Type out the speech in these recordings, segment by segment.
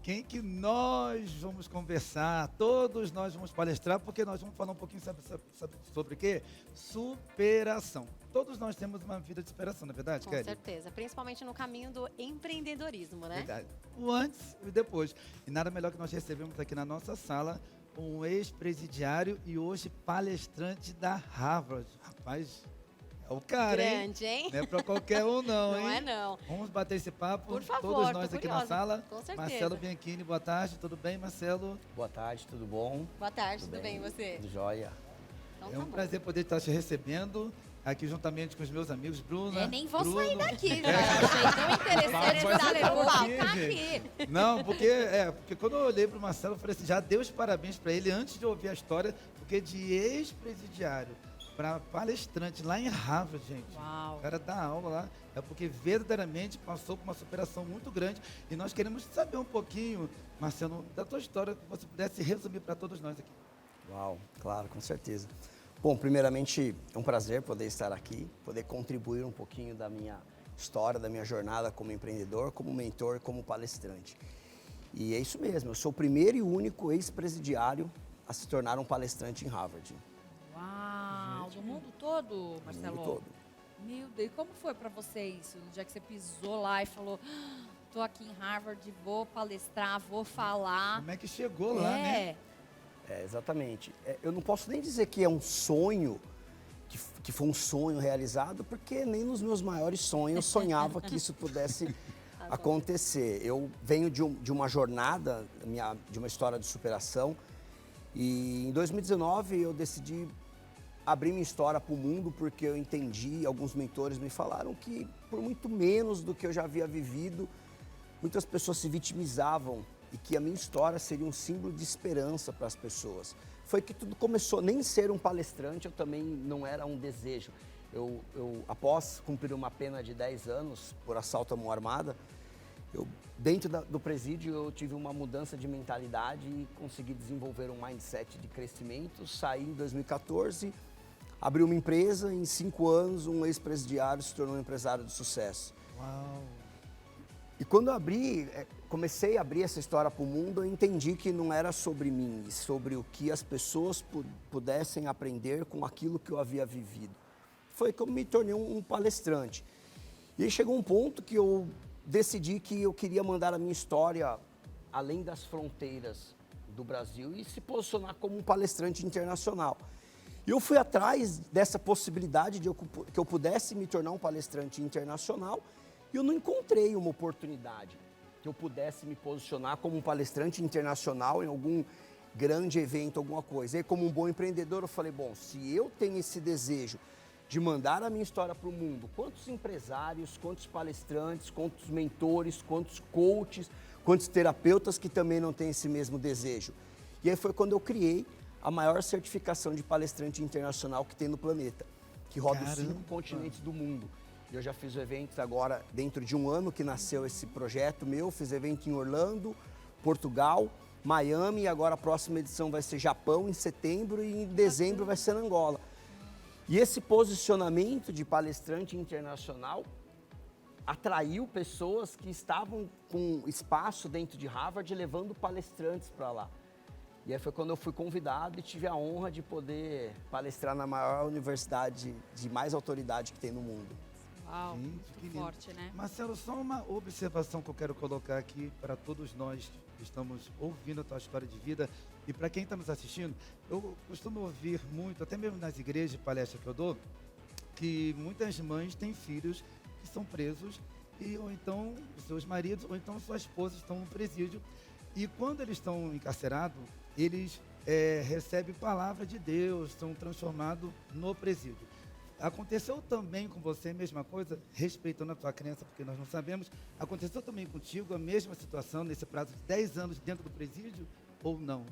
quem que nós vamos conversar? Todos nós vamos palestrar, porque nós vamos falar um pouquinho sobre o quê? Superação. Todos nós temos uma vida de superação, não é verdade, Com Kelly? certeza, principalmente no caminho do empreendedorismo, né? Verdade. O antes e o depois. E nada melhor que nós recebemos aqui na nossa sala um ex-presidiário e hoje palestrante da Harvard. Rapaz, é o cara, Grande, hein? Não é pra qualquer um não, Não hein? é não. Vamos bater esse papo, Por favor, todos nós tô aqui na curiosa. sala. Com certeza. Marcelo Bianchini, boa tarde, tudo bem, Marcelo? Boa tarde, tudo bom? Boa tarde, tudo bem e você? Tudo jóia. Então É tá um bom. prazer poder estar te recebendo aqui juntamente com os meus amigos, Bruna. Nem vou Bruno. sair daqui, já achei tão interessante Vai esse ficar papo. aqui, Tá gente. aqui. Não, porque quando eu olhei para o Marcelo, eu falei assim, já dei os parabéns para ele antes de ouvir a história, porque de ex-presidiário para palestrante lá em Harvard, gente. Uau. O cara dá aula lá, é porque verdadeiramente passou por uma superação muito grande e nós queremos saber um pouquinho, Marcelo, da tua história, que você pudesse resumir para todos nós aqui. Uau, claro, com certeza. Bom, primeiramente, é um prazer poder estar aqui, poder contribuir um pouquinho da minha história, da minha jornada como empreendedor, como mentor, como palestrante. E é isso mesmo, eu sou o primeiro e único ex-presidiário a se tornar um palestrante em Harvard. Uau, do mundo todo, Marcelo? No mundo todo. Meu Deus, e como foi pra você isso? No dia que você pisou lá e falou, tô aqui em Harvard, vou palestrar, vou falar. Como é que chegou lá, né? Exatamente. Eu não posso nem dizer que é um sonho, que foi um sonho realizado, porque nem nos meus maiores sonhos eu sonhava que isso pudesse acontecer. Eu venho de uma jornada, de uma história de superação, e em 2019 eu decidi abrir minha história para o mundo, porque eu entendi, alguns mentores me falaram que por muito menos do que eu já havia vivido, muitas pessoas se vitimizavam e que a minha história seria um símbolo de esperança para as pessoas. Foi que tudo começou, nem ser um palestrante, eu também não era um desejo. Após cumprir uma pena de 10 anos por assalto à mão armada, dentro do presídio eu tive uma mudança de mentalidade e consegui desenvolver um mindset de crescimento. Saí em 2014, abri uma empresa, em 5 anos um ex-presidiário se tornou um empresário de sucesso. Uau! E quando eu comecei a abrir essa história para o mundo, eu entendi que não era sobre mim, e sobre o que as pessoas pudessem aprender com aquilo que eu havia vivido. Foi que eu me tornei um palestrante. E aí chegou um ponto que eu decidi que eu queria mandar a minha história além das fronteiras do Brasil e se posicionar como um palestrante internacional. E eu fui atrás dessa possibilidade de que eu pudesse me tornar um palestrante internacional. E eu não encontrei uma oportunidade que eu pudesse me posicionar como um palestrante internacional em algum grande evento, alguma coisa. E como um bom empreendedor, eu falei, bom, se eu tenho esse desejo de mandar a minha história para o mundo, quantos empresários, quantos palestrantes, quantos mentores, quantos coaches, quantos terapeutas que também não têm esse mesmo desejo? E aí foi quando eu criei a maior certificação de palestrante internacional que tem no planeta, que roda os 5 continentes do mundo. Eu já fiz eventos agora, dentro de um ano que nasceu esse projeto meu, fiz evento em Orlando, Portugal, Miami, e agora a próxima edição vai ser Japão em setembro e em dezembro vai ser Angola. E esse posicionamento de palestrante internacional atraiu pessoas que estavam com espaço dentro de Harvard levando palestrantes para lá. E aí foi quando eu fui convidado e tive a honra de poder palestrar na maior universidade de mais autoridade que tem no mundo. Uau, Gente, muito que lindo. forte, né? Marcelo, só uma observação que eu quero colocar aqui para todos nós que estamos ouvindo a tua história de vida e para quem está nos assistindo. Eu costumo ouvir muito, até mesmo nas igrejas, palestras que eu dou, que muitas mães têm filhos que são presos ou então seus maridos ou então suas esposas estão no presídio e quando eles estão encarcerados, eles recebem palavra de Deus, são transformados no presídio. Aconteceu também com você a mesma coisa, respeitando a tua crença, porque nós não sabemos, aconteceu também contigo a mesma situação nesse prazo de 10 anos dentro do presídio ou não?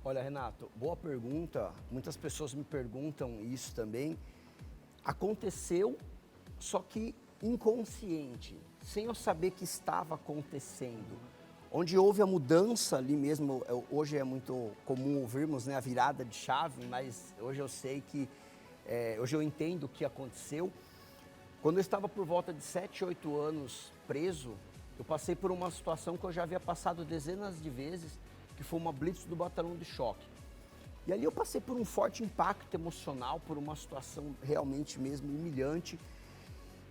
Olha, Renato, boa pergunta. Muitas pessoas me perguntam isso também. Aconteceu, só que inconsciente, sem eu saber que estava acontecendo. Onde houve a mudança ali mesmo, hoje é muito comum ouvirmos, né, a virada de chave, mas hoje eu sei que hoje eu entendo o que aconteceu. Quando eu estava por volta de 7, 8 anos preso, eu passei por uma situação que eu já havia passado dezenas de vezes, que foi uma blitz do batalhão de choque. E ali eu passei por um forte impacto emocional, por uma situação realmente mesmo humilhante.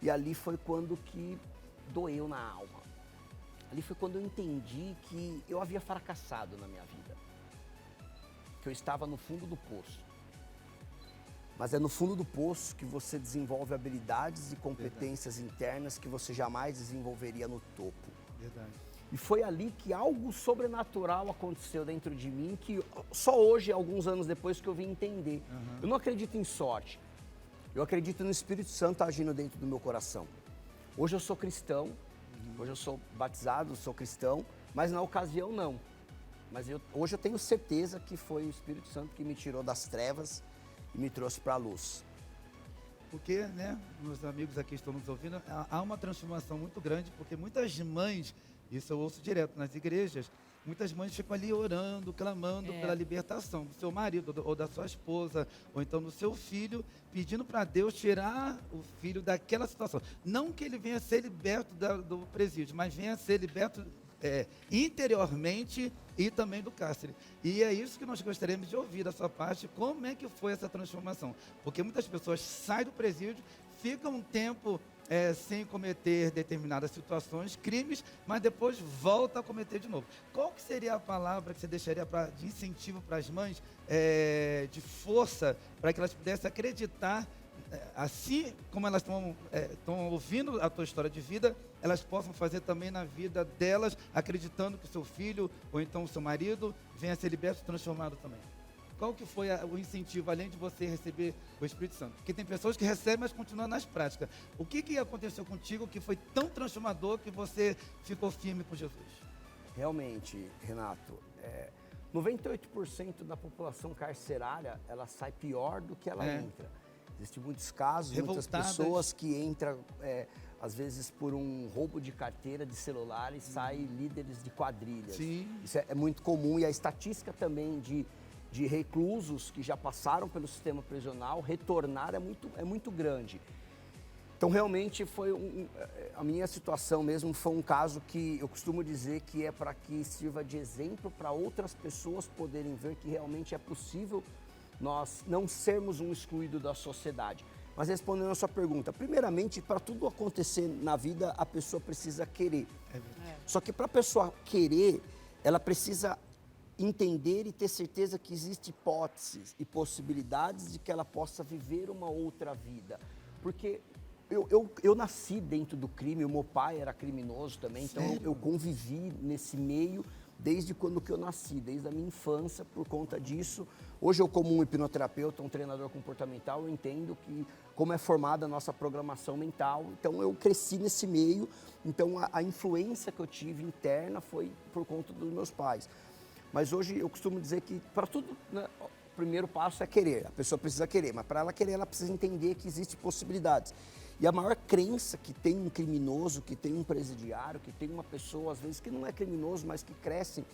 E ali foi quando que doeu na alma. Ali foi quando eu entendi que eu havia fracassado na minha vida. Que eu estava no fundo do poço. Mas é no fundo do poço que você desenvolve habilidades e competências internas que você jamais desenvolveria no topo. Verdade. E foi ali que algo sobrenatural aconteceu dentro de mim, que só hoje, alguns anos depois, que eu vim entender. Eu não acredito em sorte. Eu acredito no Espírito Santo agindo dentro do meu coração. Hoje eu sou cristão, hoje eu sou batizado, sou cristão, mas na ocasião não. Mas hoje eu tenho certeza que foi o Espírito Santo que me tirou das trevas e me trouxe para a luz. Porque, né, meus amigos aqui estão nos ouvindo, há uma transformação muito grande, porque muitas mães, isso eu ouço direto nas igrejas, muitas mães ficam ali orando, clamando pela libertação do seu marido ou da sua esposa, ou então do seu filho, pedindo para Deus tirar o filho daquela situação. Não que ele venha a ser liberto do presídio, mas venha a ser liberto interiormente e também do cárcere. E é isso que nós gostaríamos de ouvir da sua parte, como é que foi essa transformação. Porque muitas pessoas saem do presídio, ficam um tempo sem cometer determinadas situações, crimes, mas depois volta a cometer de novo. Qual que seria a palavra que você deixaria de incentivo para as mães, de força, para que elas pudessem acreditar, assim como elas estão ouvindo a tua história de vida, elas possam fazer também na vida delas, acreditando que o seu filho ou então o seu marido venha a ser liberto e transformado também? Qual que foi o incentivo, além de você receber o Espírito Santo? Porque tem pessoas que recebem, mas continuam nas práticas. O que aconteceu contigo que foi tão transformador que você ficou firme com Jesus? Realmente, Renato, 98% da população carcerária, ela sai pior do que ela entra. Existem muitos casos, muitas pessoas que entram, às vezes, por um roubo de carteira de celular e saem líderes de quadrilhas. Sim. Isso é muito comum e a estatística também de reclusos que já passaram pelo sistema prisional, retornar é muito grande. Então, realmente, a minha situação mesmo foi um caso que eu costumo dizer que é para que sirva de exemplo para outras pessoas poderem ver que realmente é possível nós não sermos um excluído da sociedade. Mas respondendo a sua pergunta, primeiramente, para tudo acontecer na vida, a pessoa precisa querer. Só que para a pessoa querer, ela precisa entender e ter certeza que existem hipóteses e possibilidades de que ela possa viver uma outra vida. Porque eu nasci dentro do crime, o meu pai era criminoso também, então eu convivi nesse meio desde quando que eu nasci, desde a minha infância, por conta disso. Hoje eu, como um hipnoterapeuta, um treinador comportamental, eu entendo como é formada a nossa programação mental. Então eu cresci nesse meio, então a influência que eu tive interna foi por conta dos meus pais. Mas hoje eu costumo dizer que para tudo, né, o primeiro passo é querer. A pessoa precisa querer, mas para ela querer, ela precisa entender que existem possibilidades. E a maior crença que tem um criminoso, que tem um presidiário, que tem uma pessoa, às vezes, que não é criminoso, mas que cresce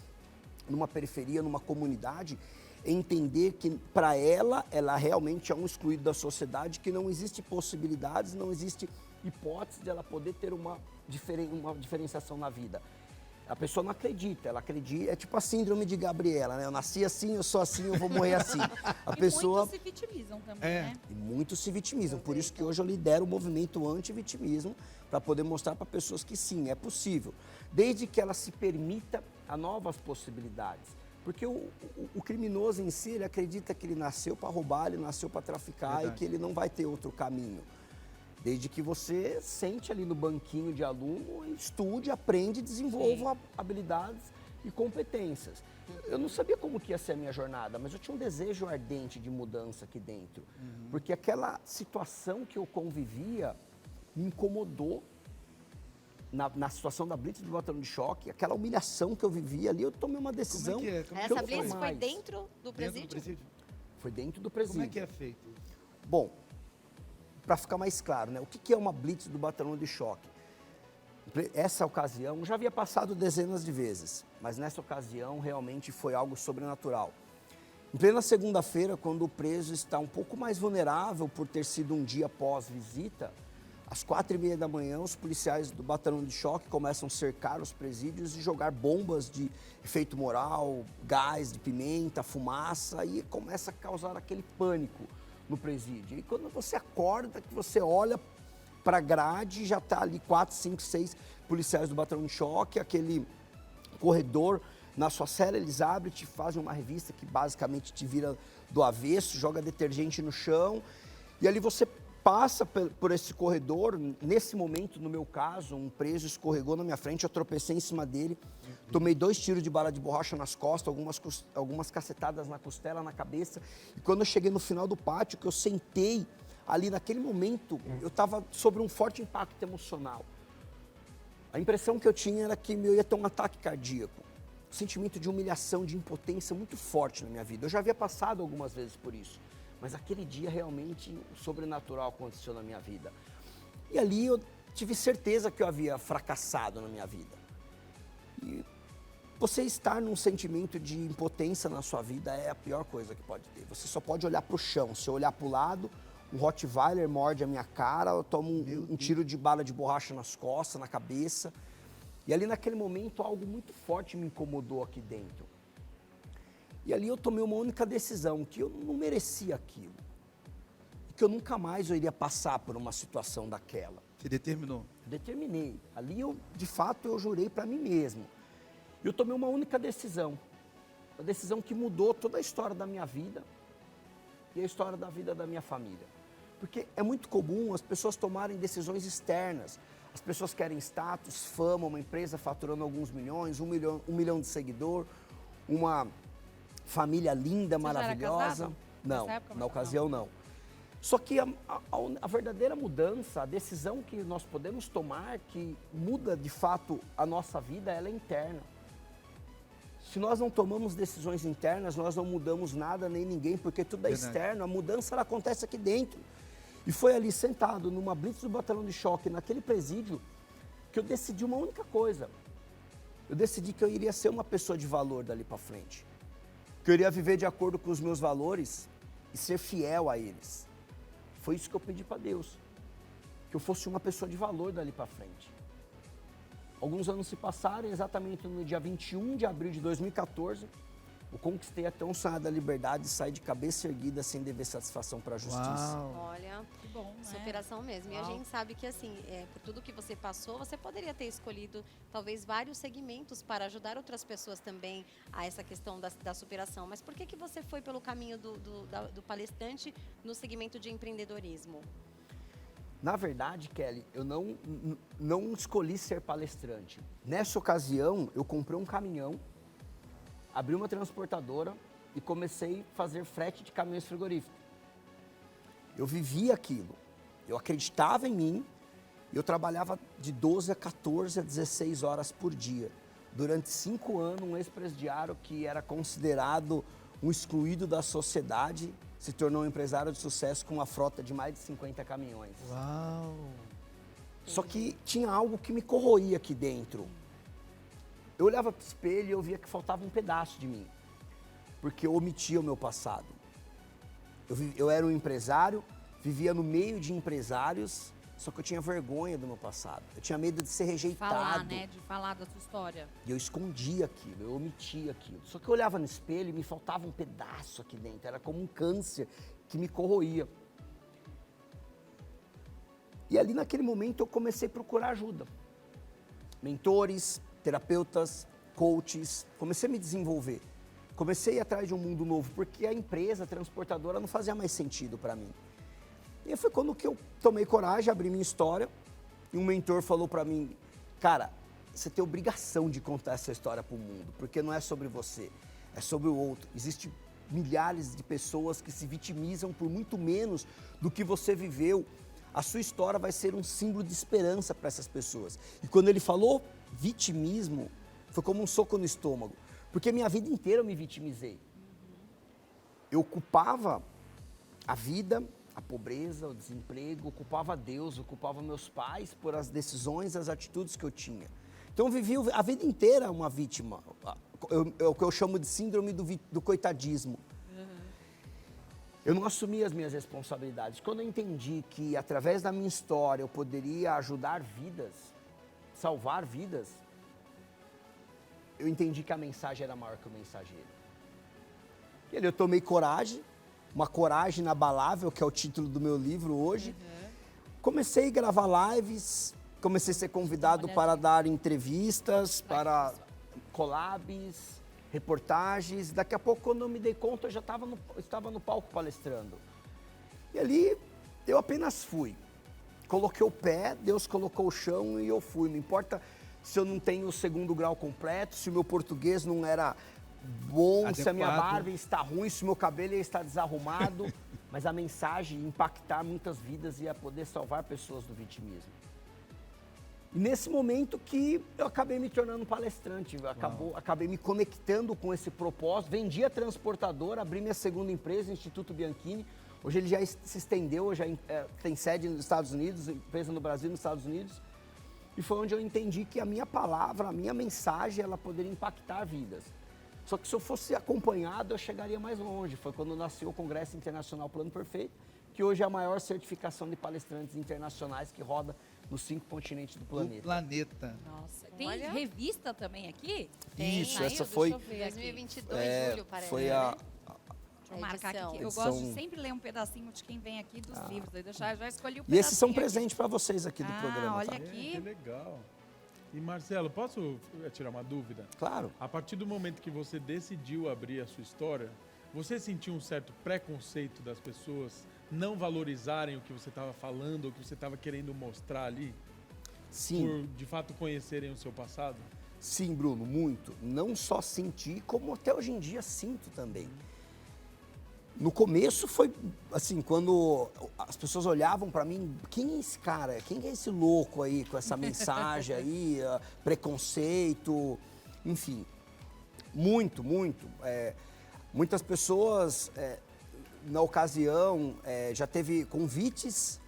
numa periferia, numa comunidade, é entender que para ela realmente é um excluído da sociedade, que não existe possibilidades, não existe hipótese de ela poder ter uma diferenciação na vida. A pessoa não acredita, ela acredita, é tipo a síndrome de Gabriela, né? Eu nasci assim, eu sou assim, eu vou morrer assim. Muitos se vitimizam também, né? E muitos se vitimizam, por isso que hoje eu lidero o movimento anti-vitimismo, para poder mostrar para pessoas que sim, é possível, desde que ela se permita a novas possibilidades. Porque o criminoso em si, ele acredita que ele nasceu para roubar, ele nasceu para traficar e que ele não vai ter outro caminho. Desde que você sente ali no banquinho de aluno, estude, aprende, desenvolva habilidades e competências. Eu não sabia como que ia ser a minha jornada, mas eu tinha um desejo ardente de mudança aqui dentro. Porque aquela situação que eu convivia me incomodou na situação da blitz do batalhão de choque, aquela humilhação que eu vivia ali, eu tomei uma decisão. Como é que é? Essa blitz foi dentro do presídio? Foi dentro do presídio. Como é que é feito? Bom, para ficar mais claro, né? O que é uma blitz do batalhão de choque? Essa ocasião, já havia passado dezenas de vezes, mas nessa ocasião realmente foi algo sobrenatural. Em plena segunda-feira, quando o preso está um pouco mais vulnerável por ter sido um dia pós-visita, Às 4h30 da manhã, os policiais do batalhão de choque começam a cercar os presídios e jogar bombas de efeito moral, gás de pimenta, fumaça, e começa a causar aquele pânico no presídio. E quando você acorda, que você olha para a grade, já está ali 4, 5, 6 policiais do batalhão de choque, aquele corredor. Na sua cela, eles abrem, te fazem uma revista que basicamente te vira do avesso, joga detergente no chão, e ali você passa por esse corredor. Nesse momento, no meu caso, um preso escorregou na minha frente, eu tropecei em cima dele, tomei 2 tiros de bala de borracha nas costas, algumas cacetadas na costela, na cabeça, e quando eu cheguei no final do pátio, que eu sentei ali naquele momento, eu estava sobre um forte impacto emocional. A impressão que eu tinha era que eu ia ter um ataque cardíaco, um sentimento de humilhação, de impotência muito forte na minha vida. Eu já havia passado algumas vezes por isso, mas aquele dia realmente o sobrenatural aconteceu na minha vida. E ali eu tive certeza que eu havia fracassado na minha vida. E você estar num sentimento de impotência na sua vida é a pior coisa que pode ter. Você só pode olhar para o chão. Se eu olhar para o lado, um Rottweiler morde a minha cara, eu tomo um tiro de bala de borracha nas costas, na cabeça. E ali naquele momento algo muito forte me incomodou aqui dentro. E ali eu tomei uma única decisão, que eu não merecia aquilo. Que eu nunca mais iria passar por uma situação daquela. Você determinou? Determinei. Ali eu, de fato, eu jurei para mim mesmo. Eu tomei uma única decisão. Uma decisão que mudou toda a história da minha vida e a história da vida da minha família. Porque é muito comum as pessoas tomarem decisões externas. As pessoas querem status, fama, uma empresa faturando alguns milhões, 1 milhão de seguidor, uma família linda, maravilhosa. Já era casado? Não, Nessa época, na ocasião não. Só que a verdadeira mudança, a decisão que nós podemos tomar, que muda de fato a nossa vida, ela é interna. Se nós não tomamos decisões internas, nós não mudamos nada nem ninguém, porque tudo é externo, a mudança ela acontece aqui dentro. E foi ali sentado numa blitz do batalhão de choque, naquele presídio, que eu decidi uma única coisa. Eu decidi que eu iria ser uma pessoa de valor dali para frente. Que eu iria viver de acordo com os meus valores e ser fiel a eles. Foi isso que eu pedi para Deus. Que eu fosse uma pessoa de valor dali para frente. Alguns anos se passaram, exatamente no dia 21 de abril de 2014, eu conquistei a tão sonhada liberdade e saí de cabeça erguida sem dever satisfação para a justiça. Uau. Olha, Que bom, né? superação mesmo. E a Uau. gente sabe que, assim, por tudo que você passou, você poderia ter escolhido, talvez, vários segmentos para ajudar outras pessoas também a essa questão da superação. Mas por que você foi pelo caminho do palestrante no segmento de empreendedorismo? Na verdade, Kelly, eu não escolhi ser palestrante. Nessa ocasião, eu comprei um caminhão, abri uma transportadora e comecei a fazer frete de caminhões frigoríficos. Eu vivia aquilo, eu acreditava em mim, eu trabalhava de 12 a 14 a 16 horas por dia. Durante 5 anos, um ex-presidiário que era considerado um excluído da sociedade, se tornou um empresário de sucesso com uma frota de mais de 50 caminhões. Uau! Só que tinha algo que me corroía aqui dentro. Eu olhava para o espelho e eu via que faltava um pedaço de mim, porque eu omitia o meu passado. Eu era um empresário, vivia no meio de empresários, só que eu tinha vergonha do meu passado. Eu tinha medo de ser rejeitado. Falar, né? De falar da sua história. E eu escondia aquilo, eu omitia aquilo. Só que eu olhava no espelho e me faltava um pedaço aqui dentro. Era como um câncer que me corroía. E ali naquele momento eu comecei a procurar ajuda. Mentores, terapeutas, coaches. Comecei a me desenvolver. Comecei a ir atrás de um mundo novo, porque a empresa a transportadora não fazia mais sentido para mim. E foi quando que eu tomei coragem, abri minha história, e um mentor falou para mim, cara, você tem obrigação de contar essa história para o mundo, porque não é sobre você, é sobre o outro. Existem milhares de pessoas que se vitimizam por muito menos do que você viveu. A sua história vai ser um símbolo de esperança para essas pessoas. E quando ele falou vitimismo, foi como um soco no estômago, porque minha vida inteira eu me vitimizei. Eu culpava a vida, a pobreza, o desemprego, ocupava Deus, ocupava meus pais por as decisões, as atitudes que eu tinha. Então eu vivi a vida inteira uma vítima, o que eu chamo de síndrome do coitadismo. Eu não assumi as minhas responsabilidades. Quando eu entendi que, através da minha história, eu poderia ajudar vidas, salvar vidas, eu entendi que a mensagem era maior que o mensageiro. E ali eu tomei coragem, uma coragem inabalável, que é o título do meu livro hoje. Comecei a gravar lives, comecei a ser convidado para dar entrevistas, para collabs, reportagens. Daqui a pouco, quando eu me dei conta, eu já estava no palco palestrando. E ali, eu apenas fui. Coloquei o pé, Deus colocou o chão e eu fui. Não importa se eu não tenho o 2º grau completo, se o meu português não era bom, adequado. Se a minha barba está ruim, se o meu cabelo está desarrumado. Mas a mensagem ia impactar muitas vidas e ia poder salvar pessoas do vitimismo. E nesse momento que eu acabei me tornando palestrante, acabei me conectando com esse propósito, vendi a transportadora, abri minha 2ª empresa, Instituto Bianchini. Hoje ele já se estendeu, já tem sede nos Estados Unidos, empresa no Brasil e nos Estados Unidos. E foi onde eu entendi que a minha palavra, a minha mensagem, ela poderia impactar vidas. Só que se eu fosse acompanhado, eu chegaria mais longe. Foi quando nasceu o Congresso Internacional Plano Perfeito, que hoje é a maior certificação de palestrantes internacionais que roda nos 5 continentes do planeta. Do planeta. Nossa, tem Olha. revista também aqui? Isso, Saiu, essa foi, Deixa eu ver aqui. 2022, julho, parece. foi né? a Deixa eu marcar edição. aqui. Eu Edição- gosto de sempre ler um pedacinho de quem vem aqui dos livros. Aí já escolhi o E esses são pedacinho aqui. presentes para vocês aqui do programa, olha tá? aqui. Que legal. E Marcelo, posso tirar uma dúvida? Claro. A partir do momento que você decidiu abrir a sua história, você sentiu um certo preconceito das pessoas não valorizarem o que você estava falando, ou o que você estava querendo mostrar ali, Sim. por de fato conhecerem o seu passado? Sim, Bruno, muito. Não só senti, como até hoje em dia sinto também. No começo foi assim, quando as pessoas olhavam para mim, quem é esse cara? Quem é esse louco aí com essa mensagem aí, preconceito, enfim. Muito, muito. Muitas pessoas, na ocasião, já teve convites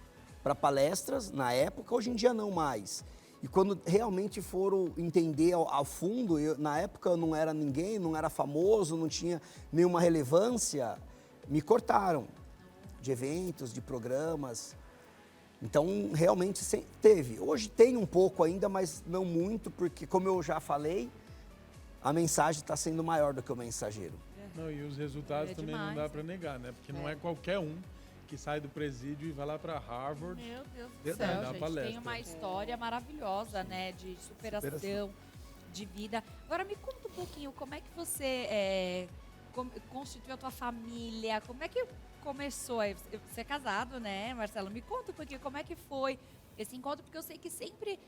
para palestras na época, hoje em dia não mais. E quando realmente foram entender ao fundo, na época eu não era ninguém, não era famoso, não tinha nenhuma relevância, me cortaram de eventos, de programas. Então, realmente teve. Hoje tem um pouco ainda, mas não muito, porque, como eu já falei, a mensagem está sendo maior do que o mensageiro. Não, e os resultados É também demais, não dá para negar, né? Porque não é qualquer um que sai do presídio e vai lá para Harvard. Meu Deus do Verdade. céu, Dá gente. palestra. Tem uma história maravilhosa, né? De superação, de vida. Agora, me conta um pouquinho, como é que você constituiu a tua família? Como é que começou? Você é casado, né, Marcelo? Me conta um pouquinho, como é que foi esse encontro? Porque eu sei que sempre,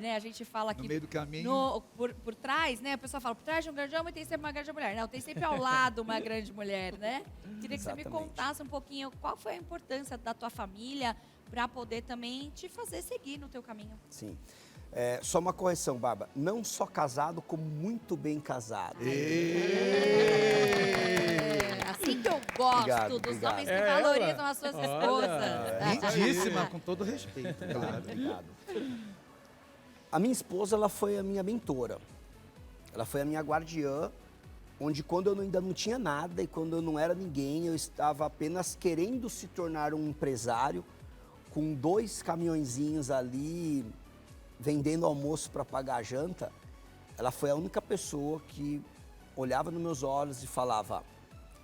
né, a gente fala No aqui... meio do caminho. Por trás, né? A pessoa fala, por trás de um grande homem tem sempre uma grande mulher. Não, tem sempre ao lado uma grande mulher, né? Queria que você me Exatamente. contasse um pouquinho qual foi a importância da tua família para poder também te fazer seguir no teu caminho. Sim. Só uma correção, Bárbara. Não só casado, como muito bem casado. Assim que eu gosto Obrigado, dos obrigado. homens que Ela? valorizam as suas Olha. esposas. Lindíssima, com todo respeito. Obrigado, Claro. obrigado. A minha esposa, ela foi a minha mentora. Ela foi a minha guardiã, onde quando eu ainda não tinha nada e quando eu não era ninguém, eu estava apenas querendo se tornar um empresário, com 2 caminhõezinhos ali, vendendo almoço para pagar a janta. Ela foi a única pessoa que olhava nos meus olhos e falava,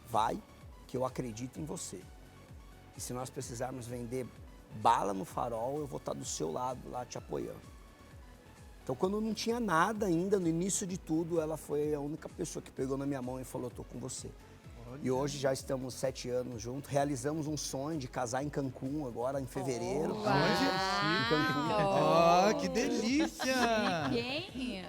vai, que eu acredito em você. E se nós precisarmos vender bala no farol, eu vou estar do seu lado lá te apoiando. Então, quando eu não tinha nada ainda, no início de tudo, ela foi a única pessoa que pegou na minha mão e falou, estou com você. E hoje já estamos 7 anos juntos, realizamos um sonho de casar em Cancún agora, em fevereiro. Em Cancún. Oh, que delícia! Quem?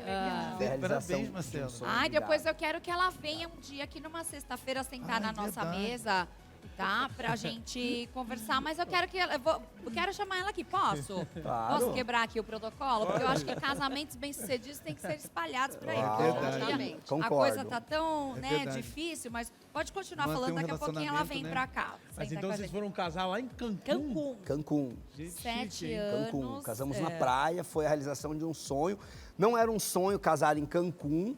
Realização Parabéns, de um Marcelo. sonho. Ai, depois Obrigado. eu quero que ela venha um dia aqui numa sexta-feira sentar Ai, na nossa verdade. mesa, tá? Pra gente conversar. Mas eu quero que eu quero chamar ela aqui, posso? Claro. Posso quebrar aqui o protocolo? Porque eu acho que casamentos bem-sucedidos têm que ser espalhados por aí. Claro. porque hoje em Verdade. dia Concordo. a coisa tá tão, É né, verdade. difícil, mas pode continuar Manter falando, um daqui a pouquinho ela vem relacionamento, pra cá. Mas sentar então com a vocês gente. foram casar lá em Cancún? Cancún. Cancún. Gente, 7 chique, hein? anos. Cancún. Casamos é. na praia, foi a realização de um sonho. Não era um sonho casar em Cancún,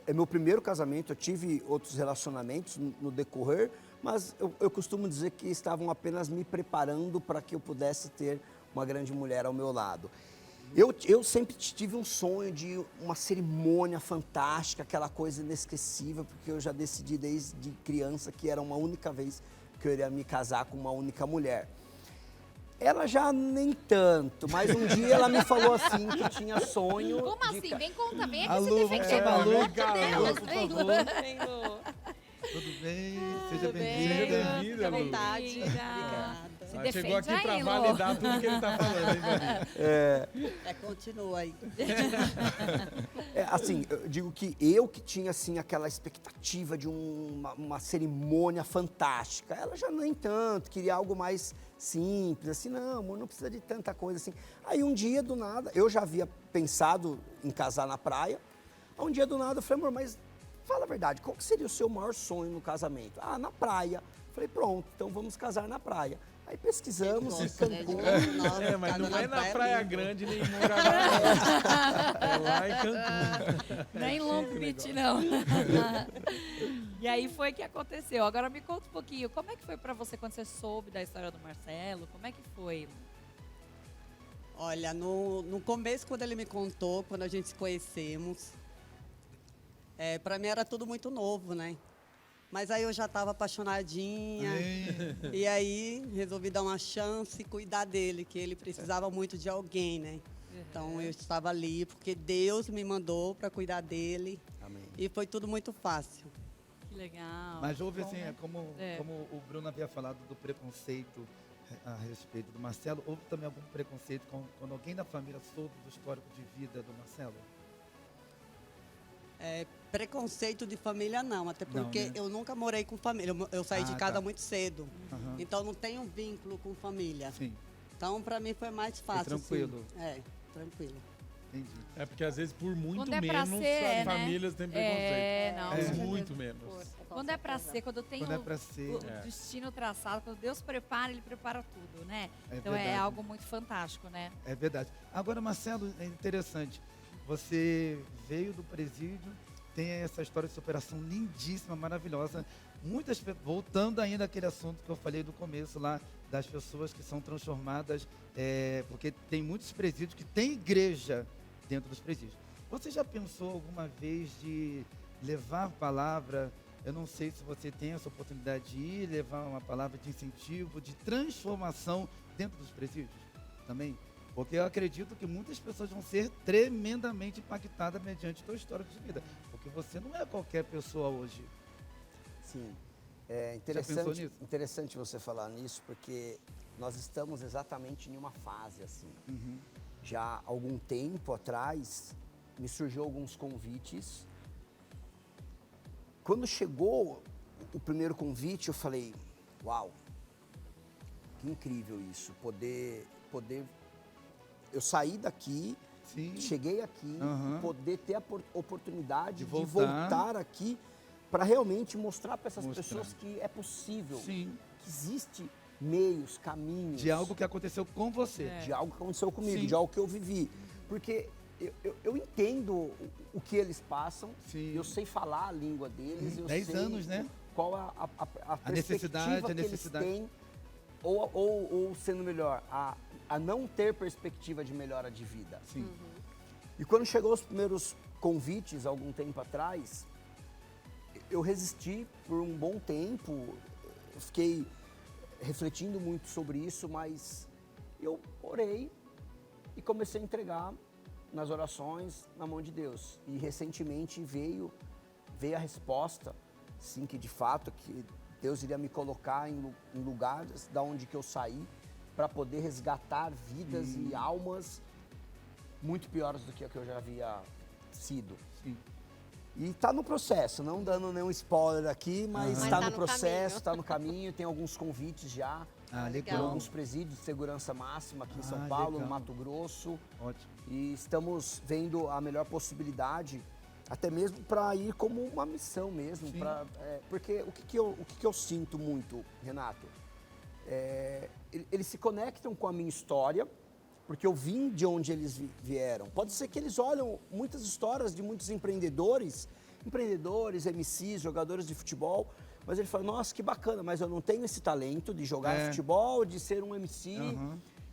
É meu primeiro casamento, eu tive outros relacionamentos no decorrer, mas eu costumo dizer que estavam apenas me preparando para que eu pudesse ter uma grande mulher ao meu lado. Eu sempre tive um sonho de uma cerimônia fantástica, aquela coisa inesquecível, porque eu já decidi desde criança que era uma única vez que eu iria me casar com uma única mulher. Ela já nem tanto, mas um dia ela me falou assim que tinha sonho. Como assim? Vem conta, vem aqui Alô, se defender, pelo alô, amor de Deus. por Vem, favor. Lu. Vem, Lu. Tudo bem? Seja Tudo bem? bem-vinda. Seja bem-vinda, Fica à Lu. vontade. Obrigada. Se Ah, defende chegou aqui aí, para Lu. validar tudo que ele está falando, hein, Dani? Continua aí. Assim, eu digo que eu que tinha assim aquela expectativa de uma cerimônia fantástica, ela já nem tanto, queria algo mais simples, assim, não, amor, não precisa de tanta coisa assim. Aí um dia do nada, eu já havia pensado em casar na praia, um dia do nada eu falei, amor, mas fala a verdade, qual que seria o seu maior sonho no casamento? Ah, na praia. Falei, pronto, então vamos casar na praia. Aí pesquisamos em Gosta, né, de Cancún. Nossa, Mas cada não é na praia Praia lindo. Grande nem em Muravaí. É lá em Cancún. Nem Long Beach, não. E aí foi que aconteceu. Agora me conta um pouquinho, como é que foi pra você quando você soube da história do Marcelo? Como é que foi? Olha, no começo, quando ele me contou, quando a gente se conhecemos, para mim era tudo muito novo, né? Mas aí eu já estava apaixonadinha. E aí resolvi dar uma chance e cuidar dele, que ele precisava muito de alguém, né? Então eu estava ali porque Deus me mandou para cuidar dele. Amém. E foi tudo muito fácil. Que legal. Mas houve Bom, assim, né? como o Bruno havia falado do preconceito a respeito do Marcelo, houve também algum preconceito quando alguém da família soube do histórico de vida do Marcelo? Preconceito de família não, até Não, porque né? eu nunca morei com família. Eu saí de Ah, casa tá. muito cedo. Aham. Então não tenho vínculo com família. Sim, Então para mim foi mais fácil. tranquilo. Assim. Tranquilo. entendi. É porque às vezes por muito Quando é pra menos ser, as né? famílias têm preconceito. Não, Por com certeza. muito menos. Quando é pra ser, quando tem Quando é o, pra ser, o destino traçado, quando Deus prepara, Ele prepara tudo, né? É Então é verdade. algo muito fantástico, né? é verdade. Agora, Marcelo, é interessante. Você veio do presídio, tem essa história de superação lindíssima, maravilhosa. Voltando ainda àquele assunto que eu falei no começo lá, das pessoas que são transformadas, porque tem muitos presídios que tem igreja dentro dos presídios. Você já pensou alguma vez de levar a palavra? Eu não sei se você tem essa oportunidade de ir, levar uma palavra de incentivo, de transformação dentro dos presídios também? Porque eu acredito que muitas pessoas vão ser tremendamente impactadas mediante tua história de vida. Porque você não é qualquer pessoa hoje. Sim, é pensou nisso? interessante você falar nisso, porque nós estamos exatamente em uma fase assim. Já há algum tempo atrás, me surgiu alguns convites. Quando chegou o primeiro convite, eu falei, uau, que incrível isso, poder eu saí daqui, Sim. cheguei aqui, Aham. poder ter a oportunidade De de voltar. voltar aqui para realmente mostrar para essas Mostrar. pessoas que é possível, Sim. que existe meios, caminhos De algo que aconteceu com você. de algo que aconteceu comigo, Sim. de algo que eu vivi. Porque eu entendo o que eles passam, Sim. eu sei falar a língua deles, eu 10 sei anos, né? qual a necessidade, perspectiva a que necessidade. eles têm, ou sendo melhor, a não ter perspectiva de melhora de vida. Sim. E quando chegou os primeiros convites, algum tempo atrás, eu resisti por um bom tempo, eu fiquei refletindo muito sobre isso, mas eu orei e comecei a entregar nas orações na mão de Deus. E recentemente veio a resposta, sim, que de fato que Deus iria me colocar em lugares da onde que eu saí para poder resgatar vidas e almas muito piores do que a que eu já havia sido. Sim. E está no processo, não dando nenhum spoiler aqui, mas Mas está tá no no processo, caminho. está no caminho, tem alguns convites já. Ah, Por legal. alguns presídios de segurança máxima aqui em São Ah, Paulo, legal. no Mato Grosso. Ótimo. E estamos vendo a melhor possibilidade, até mesmo para ir como uma missão mesmo. Sim. Porque o que eu sinto muito, Renato, eles se conectam com a minha história porque eu vim de onde eles vieram. Pode ser que eles olham muitas histórias de muitos empreendedores, MCs, jogadores de futebol, mas ele fala, nossa, que bacana, mas eu não tenho esse talento de jogar futebol, de ser um MC,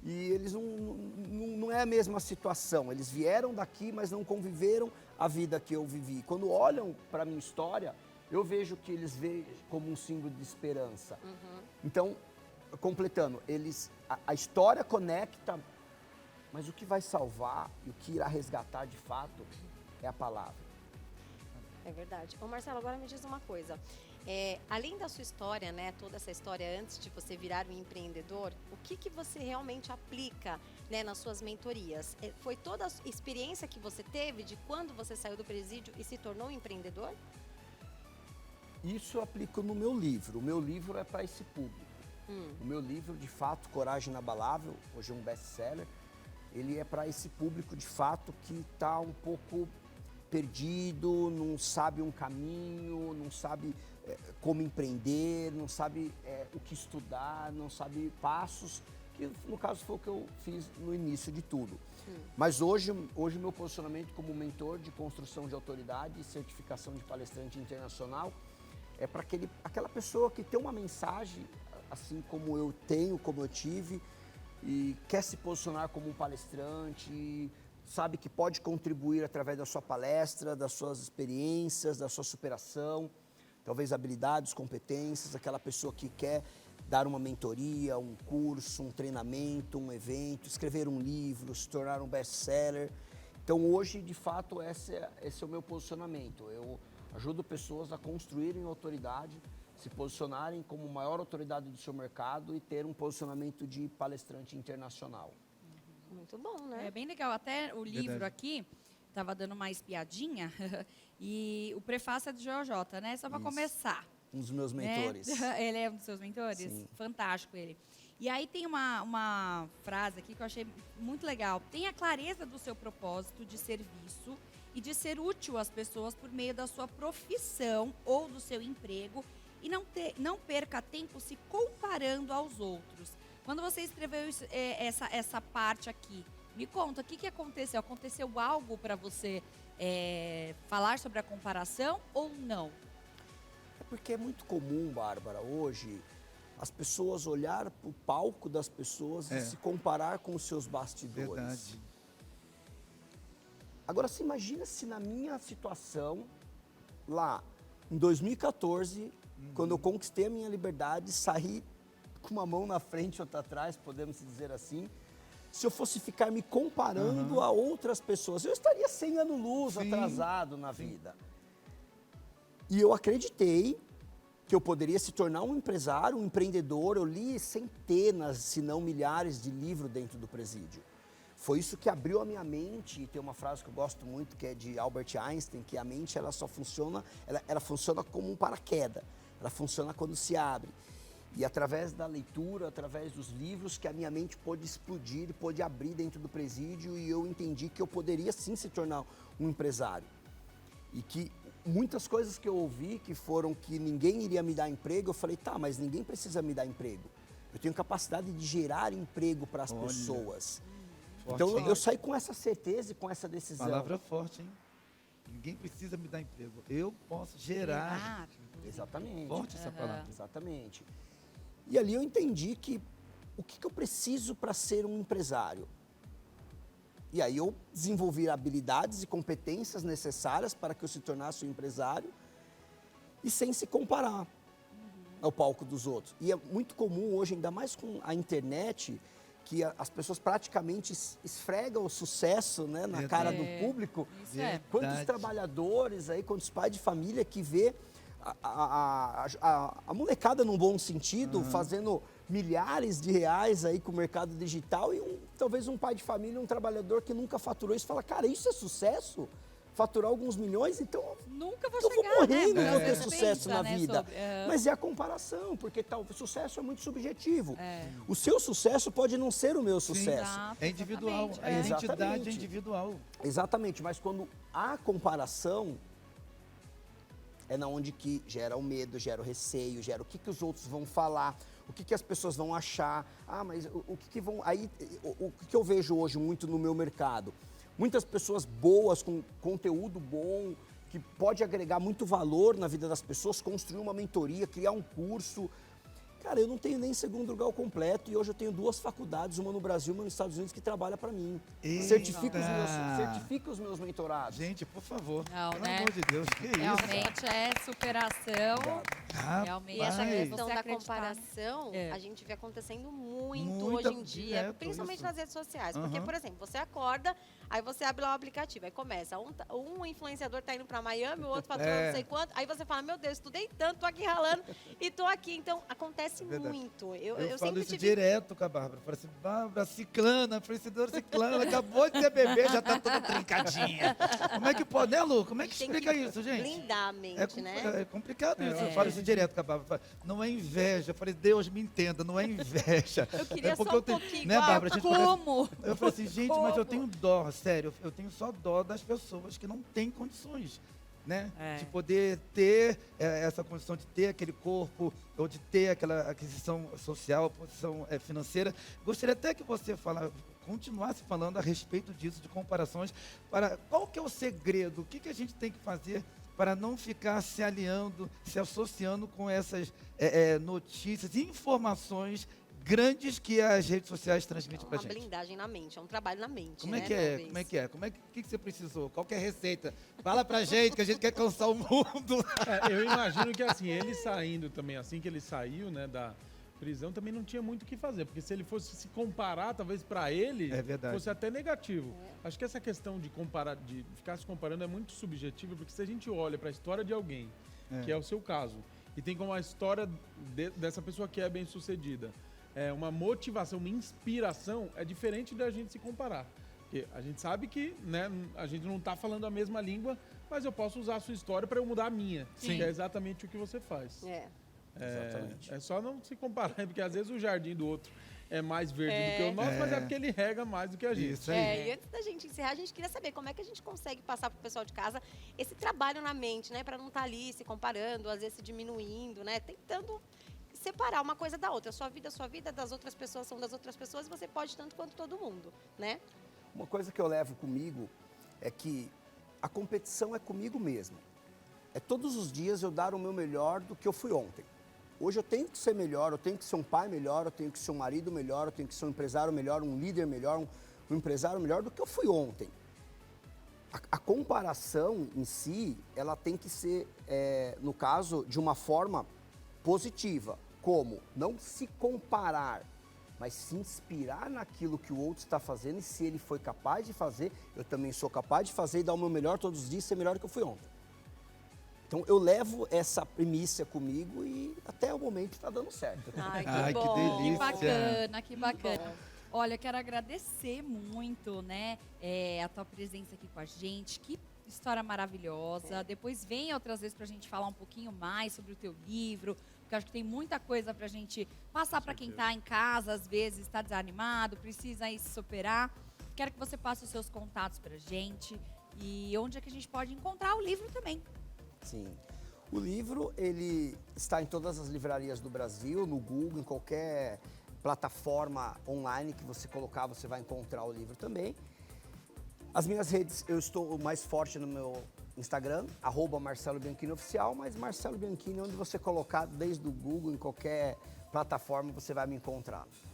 e eles não é a mesma situação. Eles vieram daqui, mas não conviveram a vida que eu vivi. Quando olham para a minha história, eu vejo que eles veem como um símbolo de esperança. Então, completando, a história conecta, mas o que vai salvar e o que irá resgatar de fato é a palavra. É verdade. Ô Marcelo, agora me diz uma coisa. Além da sua história, né, toda essa história antes de você virar um empreendedor, o que você realmente aplica, né, nas suas mentorias? Foi toda a experiência que você teve de quando você saiu do presídio e se tornou um empreendedor? Isso eu aplico no meu livro. O meu livro é para esse público. O meu livro, de fato, Coragem Inabalável, hoje é um best-seller, ele é para esse público, de fato, que está um pouco perdido, não sabe um caminho, não sabe como empreender, não sabe o que estudar, não sabe passos, que no caso foi o que eu fiz no início de tudo. Mas hoje meu posicionamento como mentor de construção de autoridade e certificação de palestrante internacional é para aquela pessoa que tem uma mensagem, assim como eu tenho, como eu tive, e quer se posicionar como um palestrante, sabe que pode contribuir através da sua palestra, das suas experiências, da sua superação, talvez habilidades, competências, aquela pessoa que quer dar uma mentoria, um curso, um treinamento, um evento, escrever um livro, se tornar um best-seller. Então hoje, de fato, esse é o meu posicionamento. Eu ajudo pessoas a construírem autoridade, se posicionarem como maior autoridade do seu mercado e ter um posicionamento de palestrante internacional. Muito bom, né? É bem legal. Até o livro aqui, estava dando uma espiadinha, e o prefácio é do JJ, né? Só para começar. Um dos meus né? mentores. Ele é um dos seus mentores? Sim. Fantástico ele. E aí tem uma frase aqui que eu achei muito legal. Tenha clareza do seu propósito de serviço e de ser útil às pessoas por meio da sua profissão ou do seu emprego e não perca tempo se comparando aos outros. Quando você escreveu essa parte aqui, me conta, o que aconteceu? Aconteceu algo para você falar sobre a comparação ou não? É porque é muito comum, Bárbara, hoje, as pessoas olhar para o palco das pessoas e se comparar com os seus bastidores. Verdade. Agora, você imagina se na minha situação, lá em 2014, quando eu conquistei a minha liberdade, saí com uma mão na frente e outra atrás, podemos dizer assim, se eu fosse ficar me comparando a outras pessoas, eu estaria 100 anos-luz atrasado na vida. E eu acreditei que eu poderia se tornar um empresário, um empreendedor. Eu li centenas, se não milhares de livros dentro do presídio. Foi isso que abriu a minha mente, e tem uma frase que eu gosto muito, que é de Albert Einstein, que a mente ela só funciona, ela funciona como um paraquedas, ela funciona quando se abre. E através da leitura, através dos livros, que a minha mente pôde explodir, pôde abrir dentro do presídio, e eu entendi que eu poderia sim se tornar um empresário. E que muitas coisas que eu ouvi, que foram que ninguém iria me dar emprego, eu falei, tá, mas ninguém precisa me dar emprego. Eu tenho capacidade de gerar emprego para as pessoas. Então eu saí com essa certeza e com essa decisão. Palavra forte, hein? Ninguém precisa me dar emprego. Eu posso gerar. Exatamente. Forte essa palavra. Exatamente. E ali eu entendi que o que eu preciso para ser um empresário? E aí eu desenvolvi habilidades e competências necessárias para que eu se tornasse um empresário e sem se comparar ao palco dos outros. E é muito comum hoje, ainda mais com a internet, que as pessoas praticamente esfregam o sucesso, né, na cara do público. Isso é. Quantos trabalhadores aí, quantos pais de família que vê a molecada num bom sentido, fazendo milhares de reais aí com o mercado digital e talvez um pai de família, um trabalhador que nunca faturou isso, fala, cara, isso é sucesso? Faturar alguns milhões, então Nunca vou eu vou chegar, morrer, né? não Porque ter você sucesso pensa, na né, vida. sobre, Mas é a comparação, porque o sucesso é muito subjetivo. É. O seu sucesso pode não ser o meu sucesso. Exato, É individual. exatamente. A identidade Exatamente. é individual. Exatamente, mas quando há comparação, é na onde que gera o medo, gera o receio, gera o que os outros vão falar, O que as pessoas vão achar? Ah, mas o que vão... Aí, o que eu vejo hoje muito no meu mercado? Muitas pessoas boas, com conteúdo bom, que pode agregar muito valor na vida das pessoas, construir uma mentoria, criar um curso. Cara, eu não tenho nem segundo grau completo e hoje eu tenho 2 faculdades, uma no Brasil e uma nos Estados Unidos, que trabalha para mim. Eita! Certifica os meus mentorados. Gente, por favor. Não, Pelo né? amor de Deus, que isso? Realmente é superação. Rapaz. E essa questão Você da acreditar. comparação, É. a gente vê acontecendo muito Muito hoje em dia, direto principalmente isso. nas redes sociais. Porque, Aham. por exemplo, você acorda, aí você abre lá o aplicativo, aí começa, um influenciador tá indo pra Miami, o outro faturando não sei quanto, aí você fala, meu Deus, estudei tanto, tô aqui ralando e tô aqui. Então, acontece Verdade. muito. Eu Eu falo sempre isso tive... direto com a Bárbara. Eu falo assim, Bárbara, ciclana, fornecedora ciclana, acabou de ter bebê, já tá toda trincadinha. Como é que pode, né, Lu? Como é que Tem explica isso, gente? blindar a mente, né? É complicado isso. Eu falo isso direto com a Bárbara. Eu falo, não é inveja. Eu falei, Deus me entenda, não é inveja. Eu queria é porque só um eu tenho, pouquinho né, igual. Bárbara? A gente conversa- Como? Eu falei assim, gente, mas eu Como? tenho dó, sério, eu tenho só dó das pessoas que não têm condições, né? É. De poder ter essa condição de ter aquele corpo ou de ter aquela aquisição social, posição financeira. Gostaria até que você continuasse falando a respeito disso, de comparações. Qual que é o segredo? O que a gente tem que fazer para não ficar se aliando, se associando com essas notícias, informações grandes que as redes sociais transmitem pra Uma gente? blindagem na mente, é um trabalho na mente, Como é né, que é? talvez. Como é que é? O que você precisou? Qual que é a receita? Fala pra gente que a gente quer alcançar o mundo. Eu imagino que assim, ele saindo também, assim que ele saiu, né, da prisão, também não tinha muito o que fazer, porque se ele fosse se comparar, talvez pra ele É verdade. fosse até negativo. Acho que essa questão de comparar, de ficar se comparando é muito subjetiva, porque se a gente olha pra história de alguém, que é o seu caso, e tem como a história dessa pessoa que é bem-sucedida, uma motivação, uma inspiração, é diferente da gente se comparar. Porque a gente sabe que, né, a gente não está falando a mesma língua, mas eu posso usar a sua história para eu mudar a minha. Sim. Que é exatamente o que você faz. Exatamente. É só não se comparar, porque às vezes o jardim do outro é mais verde do que o nosso, mas é porque ele rega mais do que a gente. Isso aí. E antes da gente encerrar, a gente queria saber como é que a gente consegue passar pro pessoal de casa esse trabalho na mente, né? Para não estar ali se comparando, às vezes se diminuindo, né? Tentando separar uma coisa da outra. Sua vida das outras pessoas são das outras pessoas e você pode tanto quanto todo mundo, né? Uma coisa que eu levo comigo é que a competição é comigo mesmo. É todos os dias eu dar o meu melhor do que eu fui ontem. Hoje eu tenho que ser melhor, eu tenho que ser um pai melhor, eu tenho que ser um marido melhor, eu tenho que ser um empresário melhor, um líder melhor, um empresário melhor do que eu fui ontem. A comparação em si, ela tem que ser, no caso, de uma forma positiva. Como? Não se comparar, mas se inspirar naquilo que o outro está fazendo e se ele foi capaz de fazer, eu também sou capaz de fazer e dar o meu melhor todos os dias e ser melhor do que eu fui ontem. Então eu levo essa primícia comigo e até o momento está dando certo. Ai, que Ai, que bom. delícia. Que bacana, que bacana. bom. Olha, eu quero agradecer muito, né, a tua presença aqui com a gente. Que história maravilhosa. Depois vem outras vezes pra gente falar um pouquinho mais sobre o teu livro, porque eu acho que tem muita coisa pra gente passar pra quem tá em casa, às vezes está desanimado, precisa aí se superar. Quero que você passe os seus contatos pra gente e onde é que a gente pode encontrar o livro também. Sim. O livro, ele está em todas as livrarias do Brasil, no Google, em qualquer plataforma online que você colocar, você vai encontrar o livro também. As minhas redes, eu estou mais forte no meu Instagram, @MarceloBianchiniOficial, mas Marcelo Bianchini, onde você colocar, desde o Google, em qualquer plataforma, você vai me encontrar.